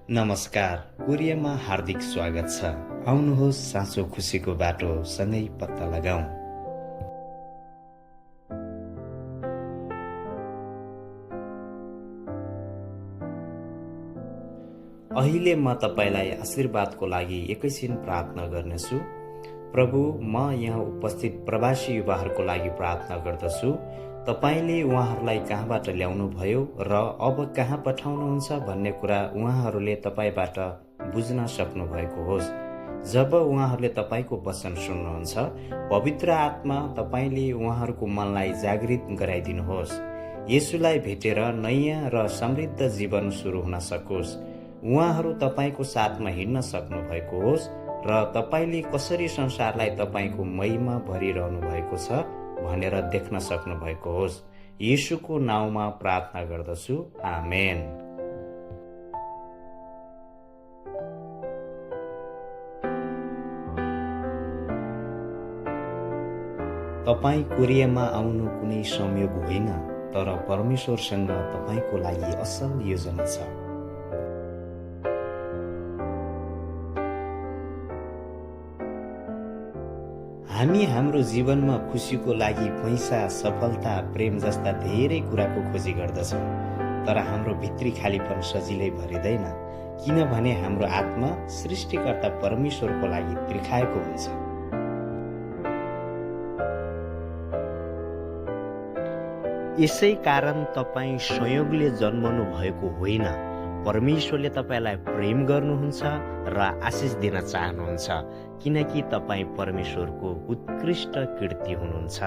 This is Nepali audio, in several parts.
नमस्कार, कोरियामा हार्दिक स्वागत छ। आउनुहोस् साँचो खुसीको बाटो सँगै पत्ता लगाऊ। अहिले म तपाईलाई आशीर्वादको लागि एकैछिन प्रार्थना गर्नेछु। प्रभु, म यहाँ उपस्थित प्रवासी युवाहरूको लागि प्रार्थना गर्दछु। तपाईले उहाँहरूलाई कहाँबाट ल्याउनु भयो र अब कहाँ पठाउनुहुन्छ भन्ने कुरा उहाँहरूले तपाईबाट बुझ्न सक्नु भएको होस्। जब उहाँहरूले तपाईको वचन सुन्नुहुन्छ, पवित्र आत्मा तपाईले उहाँहरूको मनलाई जागृत गराइदिनुहोस्। येशूलाई भेटेर नयाँ र समृद्ध जीवन सुरु हुन सकोस्। उहाँहरू तपाईको साथमा हिँड्न सक्नु भएको होस् र तपाईले कसरी संसारलाई तपाईको महिमा भरिरहनु भएको छ भनेर देख्न सक्नु भएको होस्। येशूको नाउँमा प्रार्थना गर्दछु, आमेन। तपाईँ कोरियामा आउनु कुनै संयोग होइन, तर परमेश्वरसँग तपाईको लागि असल योजना छ। हामी हाम्रो जीवनमा खुसीको लागि पैसा, सफलता, प्रेम जस्ता धेरै कुराको खोजी गर्दछौँ, तर हाम्रो भित्री खालीपन सजिलै भरिँदैन, किनभने हाम्रो आत्मा सृष्टिकर्ता परमेश्वरको लागि तिर्खाएको हुन्छ। यसै कारण तपाईँ संयोगले जन्मनु भएको होइन, परमेश्वरले तपाईलाई प्रेम गर्नुहुन्छ र आशिष दिन चाहनुहुन्छ, किनकि तपाईँ परमेश्वरको उत्कृष्ट कृति हुनुहुन्छ।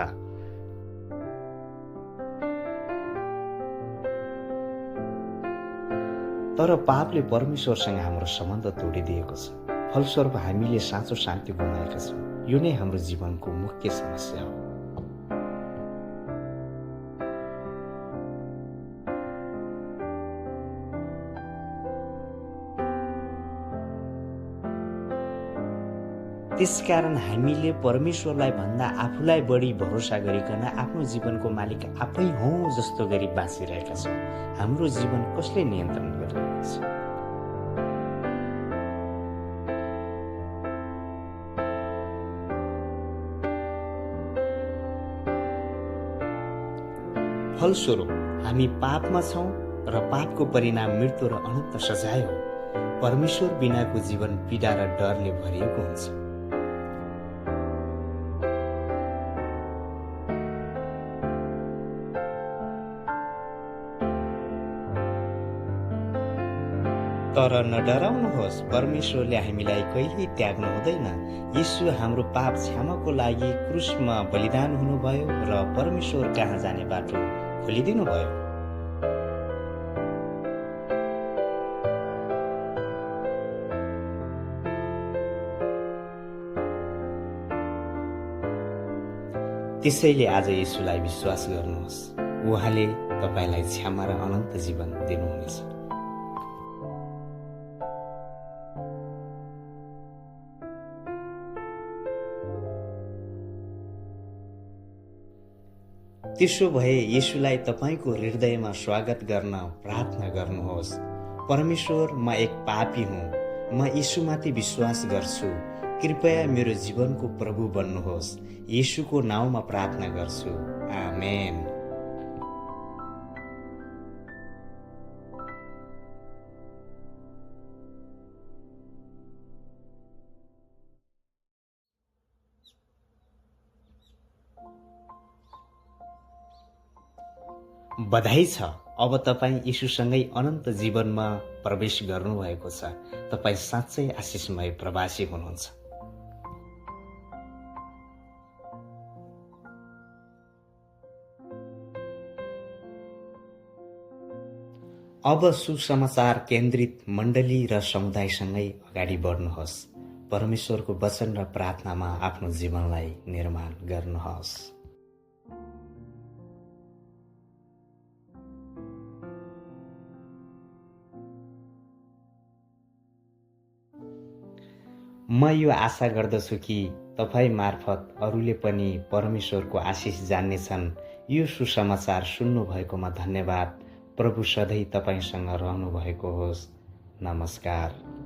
तर पापले परमेश्वरसँग हाम्रो सम्बन्ध तोडिदिएको छ। फलस्वरूप हामीले साँचो शान्ति गुमाएका छौँ। यो नै हाम्रो जीवनको मुख्य समस्या हो। त्यसकारण हामीले परमेश्वरलाई भन्दा आफूलाई बढी भरोसा गरिकन आफ्नो जीवनको मालिक आफै हौ जस्तो गरी बाँचिरहेका छौँ। हाम्रो जीवन कसले नियन्त्रण गरिरहेको छ? फलस्वरूप हामी पापमा छौँ र पापको परिणाम मृत्यु र अनन्त सजाय हो। परमेश्वर बिनाको जीवन पीडा र डरले भरिएको हुन्छ। तर नडराउनुहोस्, परमेश्वरले हामीलाई कहिल्यै त्याग्नु हुँदैन। येशू हाम्रो पाप क्षमाको लागि क्रुसमा बलिदान हुनुभयो र परमेश्वर कहाँ जाने बाटो खोलिदिनु भयो। त्यसैले आज येशूलाई विश्वास गर्नुहोस्। उहाँले तपाईलाई क्षमा र अनन्त जीवन दिनुहुनेछ। त्यसो भए येशूलाई तपाईको हृदयमा स्वागत गर्न प्रार्थना गर्नुहोस्। परमेश्वर, म एक पापी हुँ। म येशूमाथि विश्वास गर्छु। कृपया मेरो जीवनको प्रभु बन्नुहोस्। येशूको नाउँमा प्रार्थना गर्छु, आमेन। बधाई छ, अब तपाईँ येशूसँगै अनन्त जीवनमा प्रवेश गर्नुभएको छ। तपाईँ साँच्चै आशिषमय प्रवासी हुनुहुन्छ। अब सुसमाचार केन्द्रित मण्डली र समुदायसँगै अगाडि बढ्नुहोस्। परमेश्वरको वचन र प्रार्थनामा आफ्नो जीवनलाई निर्माण गर्नुहोस्। म यो आशा गर्दछु कि तपाईँ मार्फत अरूले पनि परमेश्वरको आशिष जान्नेछन्। यो सुसमाचार सुन्नु भएकोमा धन्यवाद। प्रभु सधैँ तपाईसँग रहनु भएको होस्। नमस्कार।